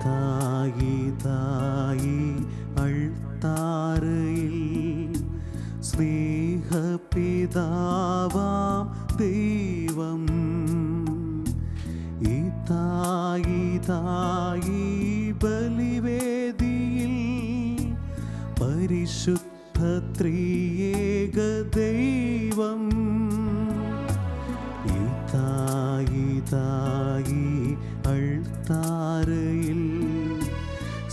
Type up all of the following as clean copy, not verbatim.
തായി അൾത്താരയിൽ സ്നേഹപിതാവാം ദൈവം തായി ബലിവേദിയിൽ പരിശുദ്ധ ത്രിയേക ദൈവം തായി അൾത്താരയിൽ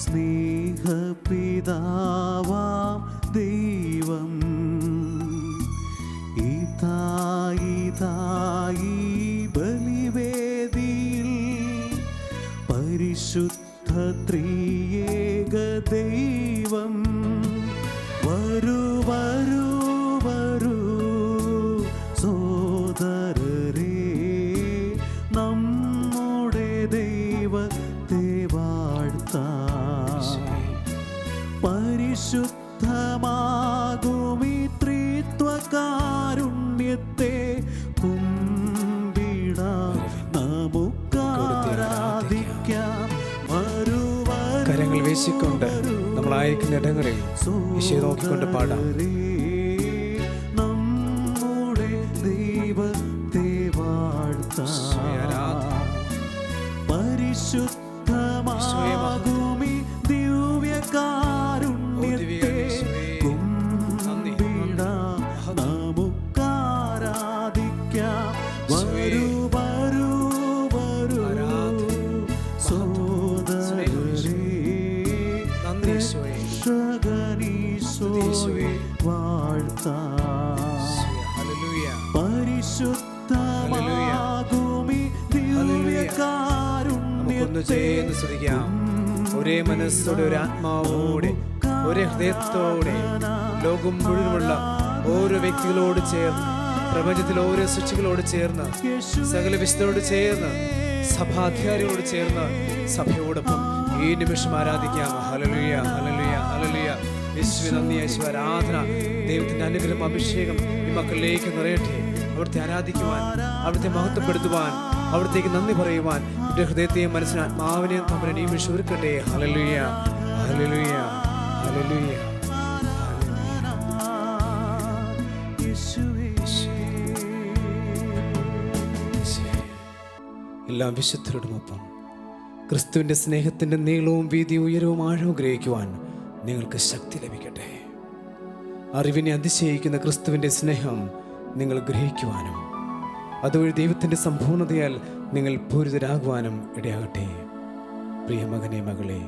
സ്നേഹപിതാവാം ദൈവം തായി ബലിവേദിയിൽ പരിശുദ്ധ ത്രിയേക ദൈവം വരൂ വരൂ വരൂ സോദരരേ നമ്മുടെ ദൈവത്തെ വാഴ്ത്താം പരിശുദ്ധമാകുമീ ത്രിത്വകാരുണ്യത്തെ കുമ്പിടാം നമുക്കാരാധിക്കാം. കരങ്ങൾ വീശിക്കൊണ്ട് നമ്മളായിരിക്കുന്ന ഇടങ്ങളിൽ ഈശോയെ നോക്കിക്കൊണ്ട് പാടാം. നമ്മുടെ ദൈവത്തെ വാഴ്ത്താം പരിശുദ്ധമാകുമീ ദിവ്യകാരുണ്യത്തെ കുമ്പിടാം നമുക്കാരാധിക്കാം. വരൂ വരൂ വരൂ സോദരരേ രക്ഷകനീശോയെ വാഴ്ത്താം പരിശുദ്ധമാകുമീ ദിവ്യകാരുണ്യത്തെ ഒരേ മനസ്സോടെ ഒരു ആത്മാവോടെ ഒരേ ഹൃദയത്തോടെ ലോകം മുഴുവനുള്ള ഓരോ വ്യക്തികളോട് ചേർന്ന് പ്രപഞ്ചത്തിലെ ഓരോ സൃഷ്ടികളോട് ചേർന്ന് സകല വിശുദ്ധരോട് ചേർന്ന് സഭാധികാരികളോട് ചേർന്ന് സഭയോടൊപ്പം ഈ നിമിഷം ആരാധിക്കാം. Hallelujah hallelujah hallelujah. യേശുവേ നന്ദി, യേശുവേ ആരാധന. ദൈവത്തിന്റെ അനുഗ്രഹം അഭിഷേകം ഈ മക്കളിലേക്ക് നിറയട്ടെ. അവിടുത്തെ ആരാധിക്കുവാൻ, അവിടുത്തെ മഹത്വപ്പെടുത്തുവാൻ, അവിടത്തേക്ക് നന്ദി പറയുവാൻ എൻ്റെ ഹൃദയത്തെയും മനസ്സിനും ആത്മാവിനെയും തമ്മിൽ നിമിഷം ഒരുക്കട്ടെ. Hallelujah hallelujah hallelujah. എല്ലാ വിശുദ്ധരോടുമൊപ്പം ക്രിസ്തുവിൻ്റെ സ്നേഹത്തിൻ്റെ നീളവും വീതിയും ഉയരവും ആഴവും ഗ്രഹിക്കുവാൻ നിങ്ങൾക്ക് ശക്തി ലഭിക്കട്ടെ. അറിവിനെ അതിശയിക്കുന്ന ക്രിസ്തുവിൻ്റെ സ്നേഹം നിങ്ങൾ ഗ്രഹിക്കുവാനും അതുവഴി ദൈവത്തിൻ്റെ സമ്പൂർണ്ണതയാൽ നിങ്ങൾ പൂരിതരാകുവാനും ഇടയാകട്ടെ. പ്രിയ മകനെ മകളെ,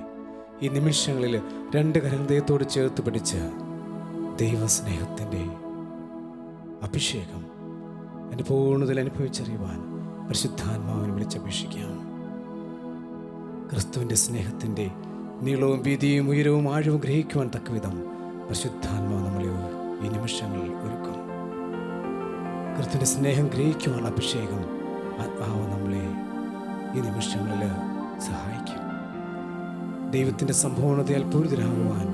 ഈ നിമിഷങ്ങളിൽ രണ്ട് കരങ്ങൾ ദൈവത്തോട് ചേർത്ത് പിടിച്ച് ദൈവസ്നേഹത്തിൻ്റെ അഭിഷേകം എൻ്റെ പൂർണ്ണതയിൽ അനുഭവിച്ചറിയുവാൻ പരിശുദ്ധാത്മാവിനെ വിളിച്ചപേക്ഷിക്കാം. ക്രിസ്തുവിൻ്റെ സ്നേഹത്തിൻ്റെ നീളവും വീതിയും ഉയരവും ആഴവും ഗ്രഹിക്കുവാൻ തക്കവിധം പരിശുദ്ധാത്മാവ് നമ്മളെ ഈ നിമിഷങ്ങളിൽ ഒരുക്കും. ക്രിസ്തുവിൻ്റെ സ്നേഹം ഗ്രഹിക്കുവാൻ അഭിഷേകം ആത്മാവ് നമ്മളെ ഈ നിമിഷങ്ങളിൽ സഹായിക്കും. ദൈവത്തിൻ്റെ സമ്പൂർണ്ണതയാൽ പൂരിതരാകുവാൻ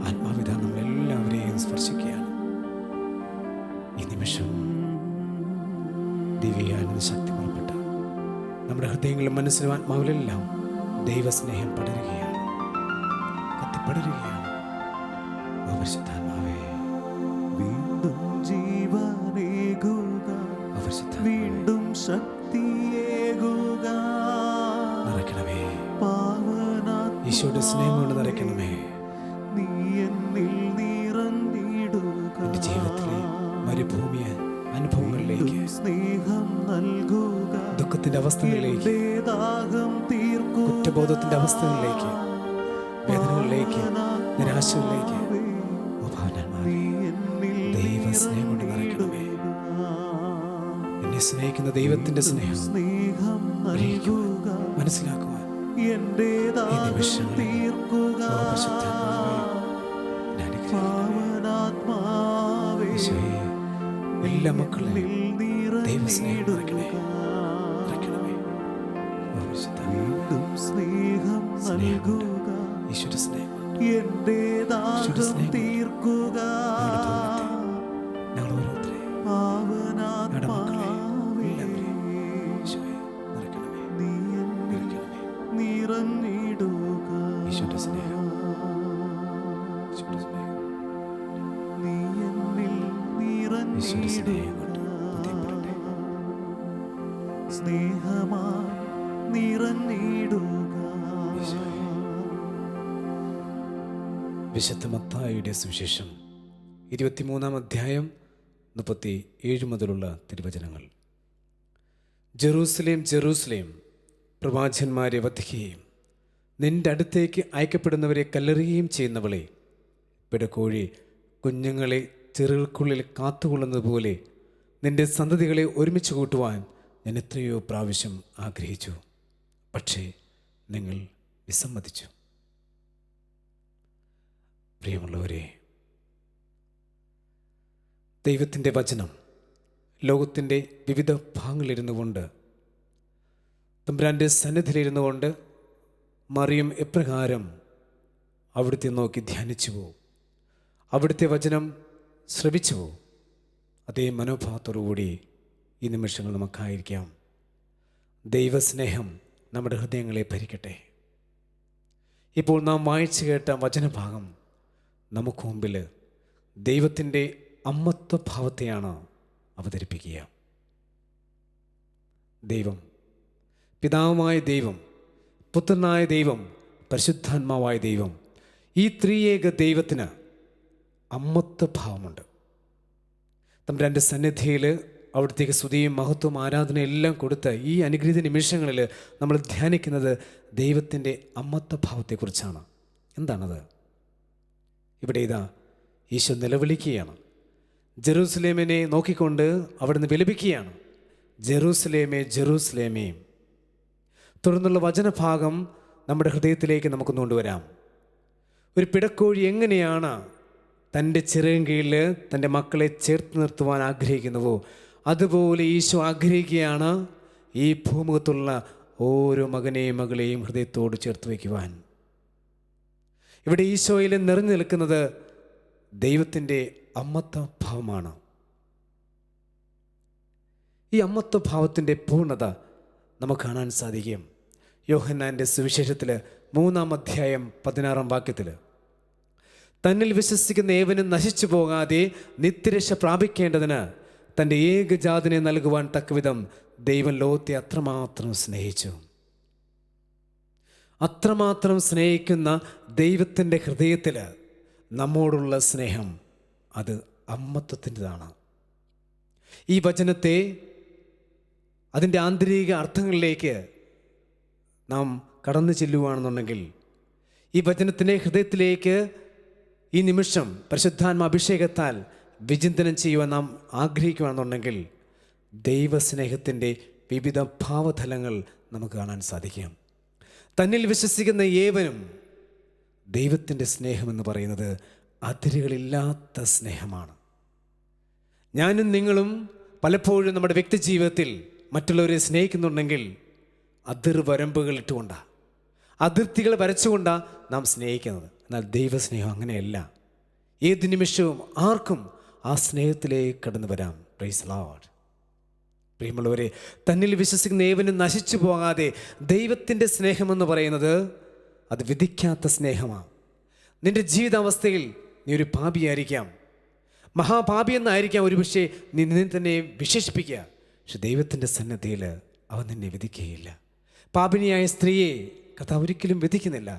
ആത്മാവിധ നമ്മളെല്ലാവരെയും സ്പർശിക്കുകയാണ്. ഈ നിമിഷം ദിവ്യാനന്ദ ശക്തി പുറപ്പെട്ട് നമ്മുടെ ഹൃദയങ്ങളിലും മനസ്സിലും ആത്മാവിലെല്ലാം ദൈവസ്നേഹം പടരുകയാണ്, കത്തിപ്പടരുകയാണ്. പരിശുദ്ധാത്മാവേ, വീണ്ടും ജീവനേകുക, വീണ്ടും ശക്തിയേകുക. നിറയ്ക്കണമേ പാവനാത്മാവേ, ഈശോയുടെ സ്നേഹം കൊണ്ട് നിറയ്ക്കണമേ. നീ എന്നിൽ നിറഞ്ഞിടുക. എൻ്റെ ജീവിതത്തിലെ മരുഭൂമിയ അനുഭവങ്ങളിലേക്ക്, സ്നേഹം നൽകുക. ദുഃഖത്തിന്റെ അവസ്ഥകളിലേക്ക്, ദാഹം തീർക്കുക. കുറ്റബോധത്തിന്റെ അവസ്ഥകളിലേക്ക്, വേദനകളിലേക്ക്, നിരാശകളിലേക്ക് ദൈവസ്നേഹം കൊണ്ട് നിറയ്ക്കണമേ. എന്നെ സ്നേഹിക്കുന്ന ദൈവത്തിന്റെ സ്നേഹം മനസ്സിലാക്കുവാൻ എന്റെ ദാഹം തീർക്കുക. പാവനാത്മാവേ, എല്ലാ മക്കളെയും ദൈവസ്നേഹം നിറയ്ക്കണമേ. വീണ്ടും സ്നേഹം നൽകുക. ഈശ്വര സ്നേഹം എന്റെ ദാഹം തീർക്കുക. ഞങ്ങൾ ഓരോരുത്തരെയും പാവനാത്മാവേ, നീ നിറഞ്ഞിടുക. സ്നേഹമായി നിറഞ്ഞിടുക. വിശുദ്ധ മത്തായിയുടെ സുവിശേഷം 23-ാം അധ്യായം 37 മുതലുള്ള തിരുവചനങ്ങൾ. ജെറൂസലേം, ജെറൂസലേം, പ്രവാചകന്മാരെ വധിക്കുകയും നിന്റെ അടുത്തേക്ക് അയക്കപ്പെടുന്നവരെ കല്ലെറിയുകയും ചെയ്യുന്നവളെ, പിടക്കോഴി കുഞ്ഞുങ്ങളെ ചെറുകൾക്കുള്ളിൽ കാത്തുകൊള്ളുന്നത് പോലെ നിന്റെ സന്തതികളെ ഒരുമിച്ച് കൂട്ടുവാൻ ഞാൻ എത്രയോ പ്രാവശ്യം ആഗ്രഹിച്ചു, പക്ഷേ നിങ്ങൾ വിസമ്മതിച്ചു. പ്രിയമുള്ളവരെ, ദൈവത്തിൻ്റെ വചനം ലോകത്തിൻ്റെ വിവിധ ഭാഗങ്ങളിലിരുന്നു കൊണ്ട്, തമ്പുരാൻ്റെ സന്നിധിയിലിരുന്നു കൊണ്ട് മറിയം എപ്രകാരം അവിടുത്തെ നോക്കി ധ്യാനിച്ചുവോ, അവിടുത്തെ വചനം ശ്രവിച്ചുവോ, അതേ മനോഭാവത്തോടുകൂടി ഈ നിമിഷങ്ങൾ നമുക്കായിരിക്കാം. ദൈവസ്നേഹം നമ്മുടെ ഹൃദയങ്ങളെ ഭരിക്കട്ടെ. ഇപ്പോൾ നാം വായിച്ചു കേട്ട വചനഭാഗം നമുക്ക് മുമ്പിൽ ദൈവത്തിൻ്റെ അമ്മത്വ ഭാവത്തെയാണ് അവതരിപ്പിക്കുക. ദൈവം, പിതാവുമായ ദൈവം, പുത്രനായ ദൈവം, പരിശുദ്ധാത്മാവായ ദൈവം, ഈ ത്രിയേക ദൈവത്തിന് അമ്മത്വ ഭാവമുണ്ട്. തമ്പുരാൻ്റെ സന്നിധിയിൽ അവിടുത്തേക്ക് സ്തുതിയും മഹത്വവും ആരാധനയും എല്ലാം കൊടുത്ത് ഈ അനുഗ്രഹീത നിമിഷങ്ങളിൽ നമ്മൾ ധ്യാനിക്കുന്നത് ദൈവത്തിൻ്റെ അമ്മത്വ ഭാവത്തെക്കുറിച്ചാണ്. എന്താണത്? ഇവിടെ ഇതാ ഈശോ നിലവിളിക്കുകയാണ്. ജെറൂസലേമിനെ നോക്കിക്കൊണ്ട് അവിടുന്ന് വിലപിക്കുകയാണ്, ജെറൂസലേമേ, ജെറൂസലേമേ. തുടർന്നുള്ള വചനഭാഗം നമ്മുടെ ഹൃദയത്തിലേക്ക് നമുക്ക് കൊണ്ടുവരാം. ഒരു പിടക്കോഴി എങ്ങനെയാണ് തൻ്റെ ചിറകിൻ കീഴിൽ തൻ്റെ മക്കളെ ചേർത്ത് നിർത്തുവാൻ ആഗ്രഹിക്കുന്നുവോ, അതുപോലെ ഈശോ ആഗ്രഹിക്കുകയാണ് ഈ ഭൂമുഖത്തുള്ള ഓരോ മകനെയും മകളെയും ഹൃദയത്തോട് ചേർത്ത് വയ്ക്കുവാൻ. ഇവിടെ ഈശോയിൽ നിറഞ്ഞു നിൽക്കുന്നത് ദൈവത്തിൻ്റെ അമ്മത്വ ഭാവമാണ്. ഈ അമ്മത്വ ഭാവത്തിൻ്റെ പൂർണ്ണത നമുക്ക് കാണാൻ സാധിക്കും യോഹന്നാൻ്റെ സുവിശേഷത്തിൽ 3-ാം അധ്യായം 16-ാം വാക്യത്തിൽ. തന്നിൽ വിശ്വസിക്കുന്ന ഏവനും നശിച്ചു പോകാതെ നിത്യരക്ഷ പ്രാപിക്കേണ്ടതിന് തൻ്റെ ഏകജാതനെ നൽകുവാൻ തക്കവിധം ദൈവം ലോകത്തെ അത്രമാത്രം സ്നേഹിച്ചു. അത്രമാത്രം സ്നേഹിക്കുന്ന ദൈവത്തിൻ്റെ ഹൃദയത്തിൽ നമ്മോടുള്ള സ്നേഹം അത് അമ്മത്വത്തിൻ്റെതാണ്. ഈ വചനത്തെ അതിൻ്റെ ആന്തരിക അർത്ഥങ്ങളിലേക്ക് നാം കടന്നു ചെല്ലുകയാണെന്നുണ്ടെങ്കിൽ, ഈ വചനത്തിൻ്റെ ഹൃദയത്തിലേക്ക് ഈ നിമിഷം പരിശുദ്ധാത്മ അഭിഷേകത്താൽ വിചിന്തനം ചെയ്യുവാൻ നാം ആഗ്രഹിക്കുകയാണെന്നുണ്ടെങ്കിൽ, ദൈവസ്നേഹത്തിൻ്റെ വിവിധ ഭാവതലങ്ങൾ നമുക്ക് കാണാൻ സാധിക്കും. തന്നിൽ വിശ്വസിക്കുന്ന ഏവനും ദൈവത്തിൻ്റെ സ്നേഹമെന്ന് പറയുന്നത് അതിരുകളില്ലാത്ത സ്നേഹമാണ്. ഞാനും നിങ്ങളും പലപ്പോഴും നമ്മുടെ വ്യക്തി ജീവിതത്തിൽ മറ്റുള്ളവരെ സ്നേഹിക്കുന്നുണ്ടെങ്കിൽ അതിർവരമ്പുകൾ ഇട്ടുകൊണ്ടാണ്, അതിർത്തികൾ വരച്ചുകൊണ്ടാണ് നാം സ്നേഹിക്കുന്നത്. എന്നാൽ ദൈവസ്നേഹം അങ്ങനെയല്ല. ഏത് നിമിഷവും ആർക്കും ആ സ്നേഹത്തിലേക്ക് കടന്നു വരാം. Praise Lord. പ്രിയമുള്ളവരെ, തന്നിൽ വിശ്വസിക്കുന്ന ഏവനും നശിച്ചു പോകാതെ ദൈവത്തിൻ്റെ സ്നേഹമെന്ന് പറയുന്നത് അത് വിധിക്കാത്ത സ്നേഹമാണ്. നിൻ്റെ ജീവിതാവസ്ഥയിൽ നീ ഒരു പാപിയായിരിക്കാം, മഹാപാപി എന്നായിരിക്കാം ഒരു പക്ഷേ നീ നിന്നെ തന്നെ വിശേഷിപ്പിക്കുക. പക്ഷെ ദൈവത്തിൻ്റെ സന്നിധിയിൽ അവൻ നിന്നെ വിധിക്കുകയില്ല. പാപിനിയായ സ്ത്രീയെ കർത്താവ് ഒരിക്കലും വിധിക്കുന്നില്ല.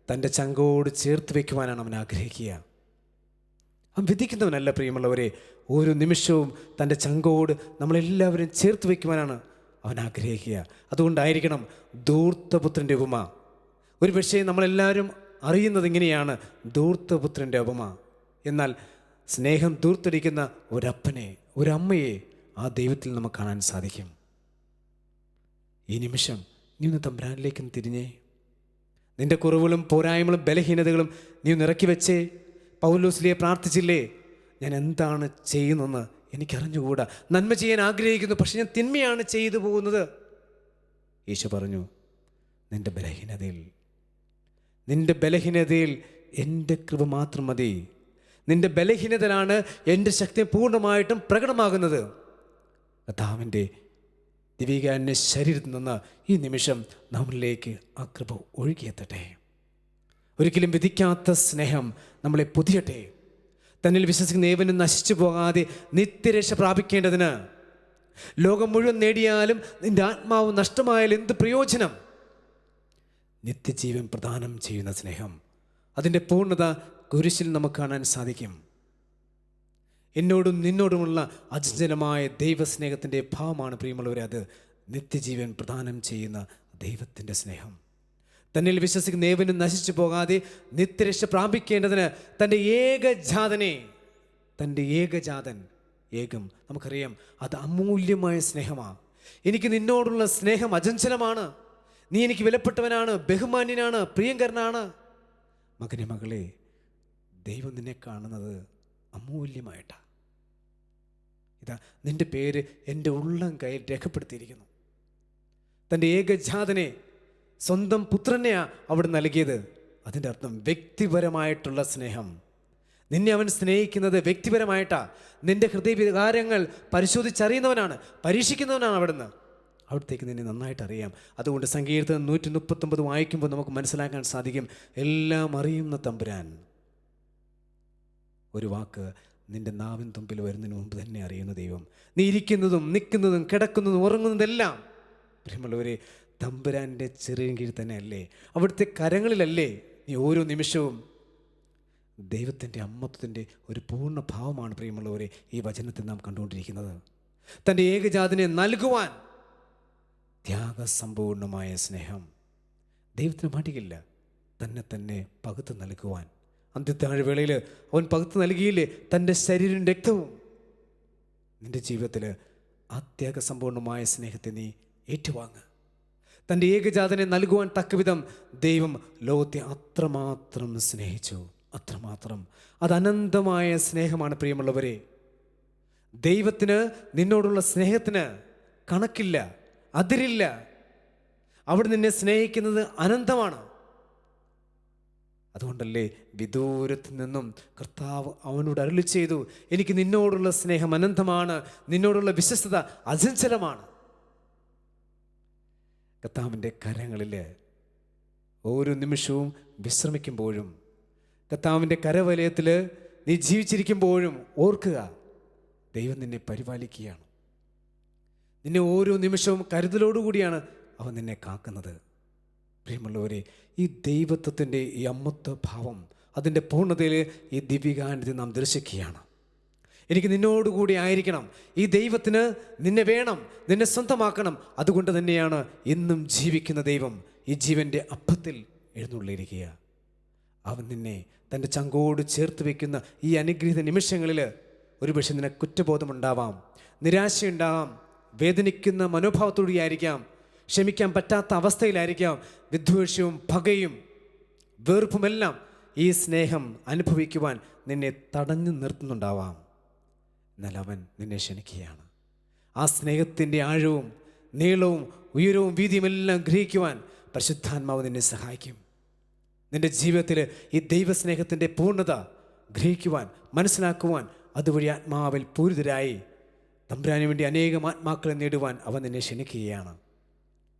തൻ്റെ ചങ്കോട് ചേർത്ത് വയ്ക്കുവാനാണ് അവൻ ആഗ്രഹിക്കുക. അവൻ വിധിക്കുന്നവനല്ല പ്രിയമുള്ളവരെ. ഓരോ നിമിഷവും തൻ്റെ ചങ്കോട് നമ്മളെല്ലാവരും ചേർത്ത് വയ്ക്കുവാനാണ് അവൻ ആഗ്രഹിക്കുക. അതുകൊണ്ടായിരിക്കണം ധൂർത്തപുത്രൻ്റെ ഉപമ. ഒരു പക്ഷേ നമ്മളെല്ലാവരും അറിയുന്നത് ഇങ്ങനെയാണ്, ധൂർത്തപുത്രൻ്റെ ഉപമ. എന്നാൽ സ്നേഹം ധൂർത്തടിക്കുന്ന ഒരപ്പനെ, ഒരമ്മയെ ആ ദൈവത്തിൽ നമുക്ക് കാണാൻ സാധിക്കും. ഈ നിമിഷം നീ ഒന്ന് തമ്പുരാനിലേക്ക് തിരിഞ്ഞേ. നിൻ്റെ കുറവുകളും പോരായ്മകളും ബലഹീനതകളും നീ ഒന്ന് ഇറക്കി വെച്ചേ. പൗലോസ്ലിയെ പ്രാർത്ഥിച്ചില്ലേ, ഞാൻ എന്താണ് ചെയ്യുന്നതെന്ന് എനിക്കറിഞ്ഞുകൂടാ, നന്മ ചെയ്യാൻ ആഗ്രഹിക്കുന്നു, പക്ഷെ ഞാൻ തിന്മയാണ് ചെയ്തു പോകുന്നത്. ഈശോ പറഞ്ഞു, നിൻ്റെ ബലഹീനതയിൽ എൻ്റെ കൃപ മാത്രം മതി. നിൻ്റെ ബലഹീനതയിലാണ് എൻ്റെ ശക്തി പൂർണ്ണമായിട്ടും പ്രകടമാകുന്നത്. കർത്താവിൻ്റെ ദിവ്യകാരുണ്യ ശരീരത്തിൽ നിന്ന് ഈ നിമിഷം നമ്മളിലേക്ക് ആ കൃപ ഒഴുകിയെത്തട്ടെ. ഒരിക്കലും വിധിക്കാത്ത സ്നേഹം നമ്മളെ പൊതിയട്ടെ. തന്നിൽ വിശ്വസിക്കുന്ന ഏവനും നശിച്ചു പോകാതെ നിത്യരക്ഷ പ്രാപിക്കേണ്ടതിന് ലോകം മുഴുവൻ നേടിയാലും നിന്റെ ആത്മാവ് നഷ്ടമായാൽ എന്ത് പ്രയോജനം? നിത്യജീവൻ പ്രദാനം ചെയ്യുന്ന സ്നേഹം, അതിൻ്റെ പൂർണ്ണത കുരിശിൽ നമുക്ക് കാണാൻ സാധിക്കും. എന്നോടും നിന്നോടുമുള്ള അചഞ്ചലമായ ദൈവസ്നേഹത്തിൻ്റെ ഭാവമാണ് പ്രിയമുള്ളവരെ, അത് നിത്യജീവൻ പ്രദാനം ചെയ്യുന്ന ദൈവത്തിൻ്റെ സ്നേഹം. തന്നിൽ വിശ്വസിക്കുന്ന ഏവനും നശിച്ചു പോകാതെ നിത്യരക്ഷ പ്രാപിക്കേണ്ടതിന് തൻ്റെ ഏകജാതൻ നമുക്കറിയാം, അത് അമൂല്യമായ സ്നേഹമാണ്. എനിക്ക് നിന്നോടുള്ള സ്നേഹം അചഞ്ചലമാണ്. നീ എനിക്ക് വിലപ്പെട്ടവനാണ്, ബഹുമാന്യനാണ്, പ്രിയങ്കരനാണ്. മകനെ, മകളെ, ദൈവം നിന്നെ കാണുന്നത് അമൂല്യമായിട്ടാണ്. ഇതാ നിന്റെ പേര് എൻ്റെ ഉള്ളം കയ്യിൽ രേഖപ്പെടുത്തിയിരിക്കുന്നു. തൻ്റെ ഏകജാതനെ, സ്വന്തം പുത്രനെയാ അവിടെ നൽകിയത്. അതിൻ്റെ അർത്ഥം വ്യക്തിപരമായിട്ടുള്ള സ്നേഹം. നിന്നെ അവൻ സ്നേഹിക്കുന്നത് വ്യക്തിപരമായിട്ടാണ്. നിന്റെ ഹൃദയവികാരങ്ങൾ പരിശോധിച്ചറിയുന്നവനാണ്, പരീക്ഷിക്കുന്നവനാണ് അവിടുന്ന്. അവിടത്തേക്ക് നിന്നെ നന്നായിട്ട് അറിയാം. അതുകൊണ്ട് സങ്കീർത്തനം 139 വായിക്കുമ്പോൾ നമുക്ക് മനസ്സിലാക്കാൻ സാധിക്കും, എല്ലാം അറിയുന്ന തമ്പുരാൻ. ഒരു വാക്ക് നിന്റെ നാവിൻ തുമ്പിൽ വരുന്നതിന് മുമ്പ് തന്നെ അറിയുന്ന ദൈവം. നീ ഇരിക്കുന്നതും നിൽക്കുന്നതും കിടക്കുന്നതും ഉറങ്ങുന്നതെല്ലാം പ്രിയമുള്ളവരെ തമ്പുരാൻ്റെ ചെറിയ കീഴിൽ തന്നെ അല്ലേ, അവിടുത്തെ കരങ്ങളിലല്ലേ നീ ഓരോ നിമിഷവും? ദൈവത്തിൻ്റെ അമ്മത്വത്തിൻ്റെ ഒരു പൂർണ്ണ ഭാവമാണ് പ്രിയമുള്ളവരെ ഈ വചനത്തിൽ നാം കണ്ടുകൊണ്ടിരിക്കുന്നത്. തൻ്റെ ഏകജാതനെ നൽകുവാൻ ത്യാഗസമ്പൂർണമായ സ്നേഹം. ദൈവത്തിന് മടിയില്ല തന്നെ പകുത്ത് നൽകുവാൻ. അന്ത്യത്താഴ്വേളയിൽ അവൻ പകുത്ത് നൽകിയില്ലേ തൻ്റെ ശരീരം രക്തവും. നിൻ്റെ ജീവിതത്തിൽ ആ ത്യാഗസമ്പൂർണമായ സ്നേഹത്തെ നീ ഏറ്റുവാങ്ങുക. തൻ്റെ ഏകജാതനെ നൽകുവാൻ തക്കവിധം ദൈവം ലോകത്തെ അത്രമാത്രം സ്നേഹിച്ചു, അത്രമാത്രം. അത് അനന്തമായ സ്നേഹമാണ് പ്രിയമുള്ളവരെ. ദൈവത്തിന് നിന്നോടുള്ള സ്നേഹത്തിന് കണക്കില്ല, അതിരില്ല. അവിടെ നിന്നെ സ്നേഹിക്കുന്നത് അനന്തമാണ്. അതുകൊണ്ടല്ലേ വിദൂരത്ത് നിന്നും കർത്താവ് അവനോട് അരുളി ചെയ്തു, എനിക്ക് നിന്നോടുള്ള സ്നേഹം അനന്തമാണ്, നിന്നോടുള്ള വിശ്വസ്തത അചഞ്ചലമാണ്. കർത്താവിൻ്റെ കരങ്ങളിൽ ഓരോ നിമിഷവും വിശ്രമിക്കുമ്പോഴും, കർത്താവിൻ്റെ കരവലയത്തിൽ നീ ജീവിച്ചിരിക്കുമ്പോഴും ഓർക്കുക, ദൈവം നിന്നെ പരിപാലിക്കുകയാണ്. നിന്നെ ഓരോ നിമിഷവും കരുതലോടുകൂടിയാണ് അവൻ നിന്നെ കാക്കുന്നത്. പ്രിയമുള്ളവരെ, ഈ ദൈവത്വത്തിൻ്റെ ഈ അമ്മത്വ ഭാവം, അതിൻ്റെ പൂർണ്ണതയിൽ ഈ ദിവ്യകാന്തി നാം ദർശിക്കുകയാണ്. എനിക്ക് നിന്നോടുകൂടി ആയിരിക്കണം. ഈ ദൈവത്തിന് നിന്നെ വേണം, നിന്നെ സ്വന്തമാക്കണം. അതുകൊണ്ട് തന്നെയാണ് എന്നും ജീവിക്കുന്ന ദൈവം ഈ ജീവൻ്റെ അപ്പത്തിൽ എഴുന്നള്ളിയിരിക്കുക. അവൻ നിന്നെ തൻ്റെ ചങ്കോട് ചേർത്ത് വയ്ക്കുന്ന ഈ അനുഗ്രഹീത നിമിഷങ്ങളിൽ ഒരുപക്ഷെ നിനക്ക് കുറ്റബോധമുണ്ടാവാം, നിരാശയുണ്ടാവാം, വേദനിക്കുന്ന മനോഭാവത്തോടെയായിരിക്കാം, ക്ഷമിക്കാൻ പറ്റാത്ത അവസ്ഥയിലായിരിക്കാം, വിദ്വേഷവും പകയും വെറുപ്പുമെല്ലാം ഈ സ്നേഹം അനുഭവിക്കുവാൻ നിന്നെ തടഞ്ഞു നിർത്തുന്നുണ്ടാവാം. എന്നാൽ അവൻ നിന്നെ ക്ഷണിക്കുകയാണ്. ആ സ്നേഹത്തിൻ്റെ ആഴവും നീളവും ഉയരവും വീതിയുമെല്ലാം ഗ്രഹിക്കുവാൻ പരിശുദ്ധാത്മാവ് നിന്നെ സഹായിക്കും. നിൻ്റെ ജീവിതത്തിൽ ഈ ദൈവസ്നേഹത്തിൻ്റെ പൂർണ്ണത ഗ്രഹിക്കുവാൻ, മനസ്സിലാക്കുവാൻ, അതുവഴി ആത്മാവിൽ പൂരിതരായി തമ്പുരാന് വേണ്ടി അനേകം ആത്മാക്കളെ നേടുവാൻ അവൻ നിന്നെ ക്ഷണിക്കുകയാണ്.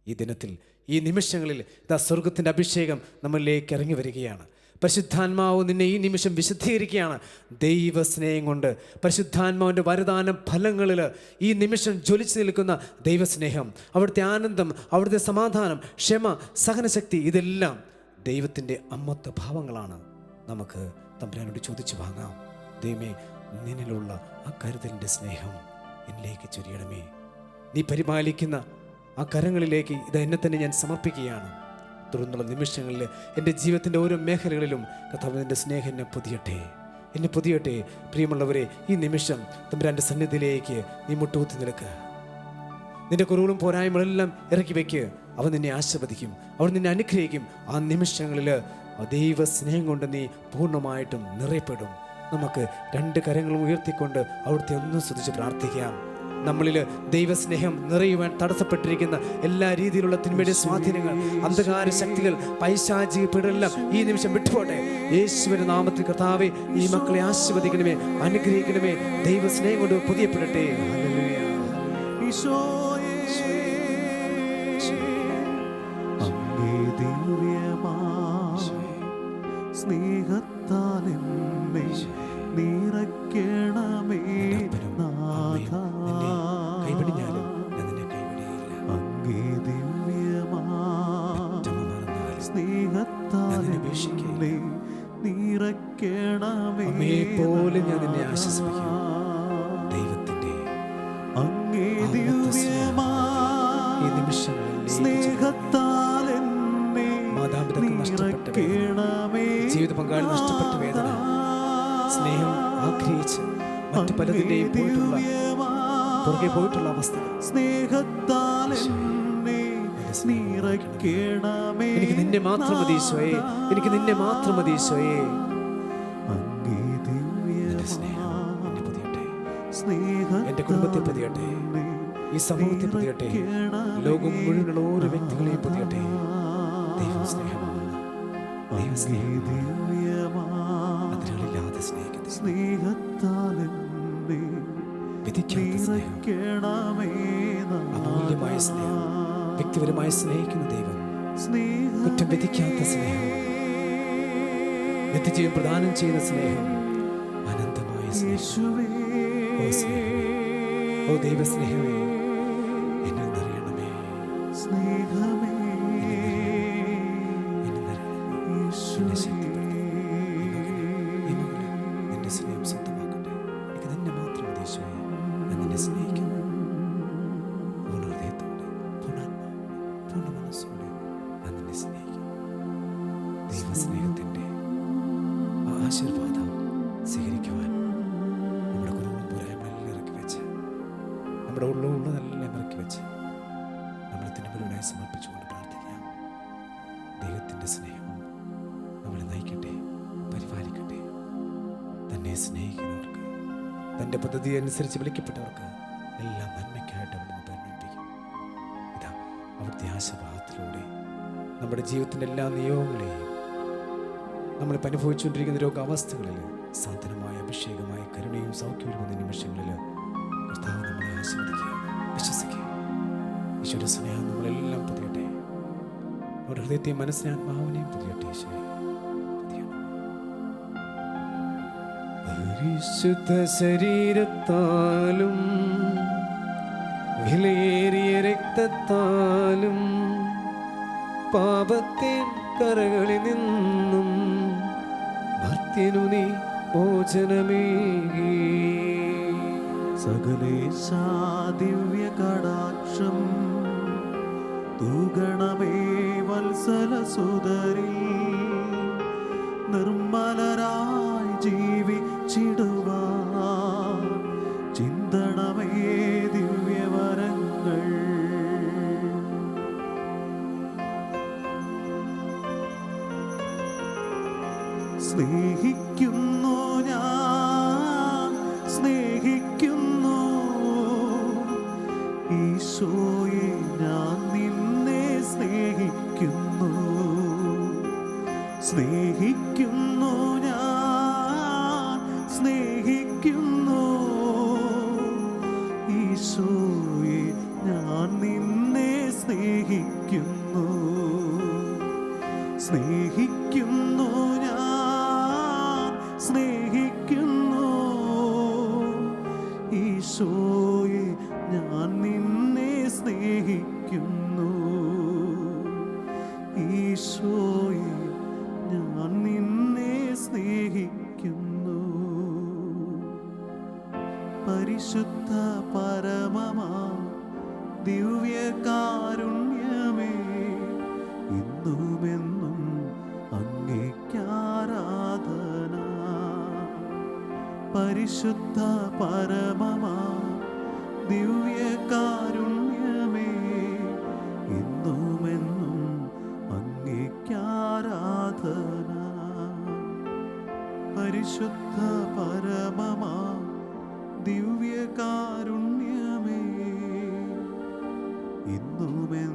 ഈ ദിനത്തിൽ, ഈ നിമിഷങ്ങളിൽ ഇതാ സ്വർഗത്തിൻ്റെ അഭിഷേകം നമ്മളിലേക്ക് ഇറങ്ങി വരികയാണ്. പരിശുദ്ധാത്മാവ് നിന്നെ ഈ നിമിഷം വിശുദ്ധീകരിക്കുകയാണ്. ദൈവസ്നേഹം കൊണ്ട് പരിശുദ്ധാത്മാവിൻ്റെ വരദാന ഫലങ്ങളിൽ ഈ നിമിഷം ജ്വലിച്ചു നിൽക്കുന്ന ദൈവസ്നേഹം, അവിടുത്തെ ആനന്ദം, അവിടുത്തെ സമാധാനം, ക്ഷമ, സഹനശക്തി, ഇതെല്ലാം ദൈവത്തിൻ്റെ അമ്മത്വ ഭാവങ്ങളാണ്. നമുക്ക് തമ്പുരാനോട് ചോദിച്ചു വാങ്ങാം, ദൈവമേ, നിന്നിലുള്ള ആ കരുതലിൻ്റെ സ്നേഹം എന്നിലേക്ക് ചൊരിയണമേ. നീ പരിപാലിക്കുന്ന ആ കരങ്ങളിലേക്ക് ഇത് എന്നെ തന്നെ ഞാൻ സമർപ്പിക്കുകയാണ്. തുടർന്നുള്ള നിമിഷങ്ങളിൽ എൻ്റെ ജീവിതത്തിൻ്റെ ഓരോ മേഖലകളിലും കർത്താവിൻ്റെ സ്നേഹം എന്നെ പൊതിയട്ടെ. പ്രിയമുള്ളവരെ, ഈ നിമിഷം തമ്പുരാൻ്റെ സന്നിധിയിലേക്ക് നീ മുട്ടുകുത്തി നിൽക്കുക. നിന്റെ കുറവുകളും പോരായ്മകളെല്ലാം ഇറക്കി വയ്ക്കുക. അവൻ നിന്നെ ആശീർവദിക്കും, അവൻ നിന്നെ അനുഗ്രഹിക്കും. ആ നിമിഷങ്ങളിൽ ദൈവ സ്നേഹം കൊണ്ട് നീ പൂർണ്ണമായിട്ടും നിറയപ്പെടും. നമുക്ക് രണ്ട് കരങ്ങളും ഉയർത്തിക്കൊണ്ട് അവിടുത്തെ ഒന്നും സ്തുതിച്ച് പ്രാർത്ഥിക്കാം. നമ്മളിൽ ദൈവസ്നേഹം നിറയുവാൻ തടസ്സപ്പെട്ടിരിക്കുന്ന എല്ലാ രീതിയിലുള്ള തിന്മയുടെ സ്വാധീനങ്ങൾ, അന്ധകാര ശക്തികൾ, പൈശാചിക പീഡനെല്ലാം ഈ നിമിഷം വിട്ടുപോട്ടെ. യേശുവിന്റെ നാമത്തിൽ കർത്താവേ, ഈ മക്കളെ ആശീർവദിക്കണമേ, അനുഗ്രഹിക്കണമേ. ദൈവസ്നേഹം കൊണ്ട് പുതിയപ്പെടട്ടെ. ഹല്ലേലൂയ. അങ്ങേ ദിവ്യമായ സ്നേഹത്താൽ എന്നെ പോലെ ഞാൻ നിന്നെ ആശ്വസിപ്പിക്കും. ദൈവത്തിന്റെ അങ്ങേ ആഴത്തെ സ്നേഹം ഈ ദിവ്യമായ നിമിഷങ്ങളിൽ സ്നേഹത്താൽ എന്നെ മാതാപിതാക്കൾ നഷ്ടപ്പെട്ട വേദന, നിറയ്ക്കണമേ ജീവിത പങ്കാളി നഷ്ടപ്പെട്ട വേദന, സ്നേഹം ആഗ്രഹിച്ച് മറ്റു പലതിൻ്റെയും പുറകെ പോയിട്ടുള്ള അവസ്ഥ, സ്നേഹത്താൽ എന്നെ നിറയ്ക്കണമേ. എനിക്ക് നിന്നെ മാത്രം മതി ഈശോയെ, എനിക്ക് നിന്നെ മാത്രം മതി ഈശോയെ. അങ്ങേ നിന്റെ സ്നേഹം എന്നെ പൊതിയട്ടെ, സ്നേഹത്താൽ എൻ്റെ കുടുംബത്തെ പൊതിയട്ടെ, ഈ സമൂഹത്തെ പൊതിയട്ടെ, ലോകം മുഴുവനുള്ള ഓരോ വ്യക്തികളെയും പൊതിയട്ടെ. ദൈവം സ്നേഹമാണ്, ദൈവം സ്നേഹമാണ്, അതിരുകളില്ലാതെ സ്നേഹിക്കുന്ന സ്നേഹത്താൽ എന്നെ വിധിക്കാത്ത സ്നേഹം, അമൂല്യമായ സ്നേഹം, വ്യക്തിപരമായി സ്നേഹിക്കുന്ന ദൈവം, കുറ്റം വിധിക്കാത്ത സ്നേഹം, നിത്യജീവൻ പ്രദാനം ചെയ്യുന്ന സ്നേഹം, അനന്തമായ സ്നേഹം. ഓ സ്നേഹമേ, ഓ ദൈവസ്നേഹമേ, എന്നെ നിറയണമേ, സ്നേഹമേ എന്നെ നിറയണമേ, എന്നെ ശക്തിപ്പെടുത്തണമേ. ഈ മകളെ നിന്റെ സ്നേഹം സ്വന്തമാക്കട്ടെ. എനിക്ക് നിന്നെ മാത്രം മതി ഈശോയെ. ഞാൻ നിന്നെ സ്നേഹിക്കുന്നു. പൂർണ്ണ ഹൃദയത്തോടെ, പൂർണ്ണാത്മാവോടെ, പൂർണ്ണ മനസ്സോടെ ഞാൻ നിന്നെ സ്നേഹിക്കുന്നു. ദൈവസ്നേഹത്തിൻ്റെ ആ ആശീർവാദം സ്വീകരിക്കുവാൻ നമ്മുടെ കുറവും പോരായ്മകളെല്ലാം ഇറക്കി വെച്ച്, നമ്മുടെ ഉള്ളതെല്ലാം ഇറക്കി വെച്ച് നമ്മളെ തിരുമുരുകനായി സമർപ്പിച്ചുകൊണ്ട് പ്രാർത്ഥിക്കാം. ദൈവത്തിൻ്റെ സ്നേഹം നമ്മളെ നയിക്കട്ടെ, പരിപാലിക്കട്ടെ. തന്നെ സ്നേഹിക്കുന്നവർക്ക്, തൻ്റെ പദ്ധതി അനുസരിച്ച് വിളിക്കപ്പെട്ടവർക്ക് എല്ലാം നന്മയ്ക്കായിട്ട് അവിടുന്ന് പരിണമിപ്പിക്കും. ഇതാ അവിടുത്തെ ആശീർവാദത്തിലൂടെ നമ്മുടെ ജീവിതത്തിൻ്റെ എല്ലാ നിയോഗങ്ങളെയും, നമ്മളിപ്പോൾ അനുഭവിച്ചുകൊണ്ടിരിക്കുന്ന രോഗാവസ്ഥകളിൽ സാന്ത്വനമായ അഭിഷേകമായ കരുണയും സൗഖ്യവും വരുന്ന നിമിഷങ്ങളിൽ കർത്താവ് നമ്മളെ ആശീർവദിക്കുകയാണ്. വിശ്വസിക്കുക, ഈശോയുടെ സ്നേഹം നമ്മളെല്ലാം പൊതിയട്ടെ. നമ്മുടെ ഹൃദയത്തെയും മനസ്സിനെയും ആത്മാവിനെയും പൊതിയട്ടെ. ഈശോയെ പൊതിയണം. പരിശുദ്ധ ശരീരത്താലും വിലയേറിയ രക്തത്താലും പാപത്തിൻ കരകളിൽ നിന്നും ഭർത്യനു നീ മോചനമേകി. സകലേശാ ദിവ്യ കടാക്ഷം തൂഗണമേ വത്സലസുതരിൽ നിർമ്മലരായി ജീവിച്ചിടുവാൻ ചിന്തണമേ ദിവ്യവരങ്ങൾ. സ്നേഹിക്കുന്നു ഞാൻ, സ്നേഹിക്കുന്നു ഈശോയെ, ഞാൻ നിന്നെ സ്നേഹിക്കുന്നു. സ്നേഹിക്കുന്നു ഞാൻ, സ്നേഹിക്കുന്നു ഈശോയെ, ഞാൻ നിന്നെ സ്നേഹിക്കുന്നു. സ്നേഹിക്കുന്നു ഞാൻ, സ്നേഹിക്കുന്നു ഈശോയെ, ഞാൻ നിന്നെ സ്നേഹിക്കുന്നു. ഈശോയെ, ഞാൻ നിന്നെ സ്നേഹിക്കുന്നു. പരിശുദ്ധ പരമമാ ദിവ്യകാരുണ്യമേ, ഇന്നുമെന്നും അങ്ങേക്കാരാധന. പരിശുദ്ധ പരമമാ ദിവ്യകാരുണ്യമേ, ഇന്നുമെന്നും അങ്ങേക്കാരാധന. പരിശുദ്ധ പരമമാ ദിവ്യകാരുണ്യമേ, ഇന്നുമെന്നും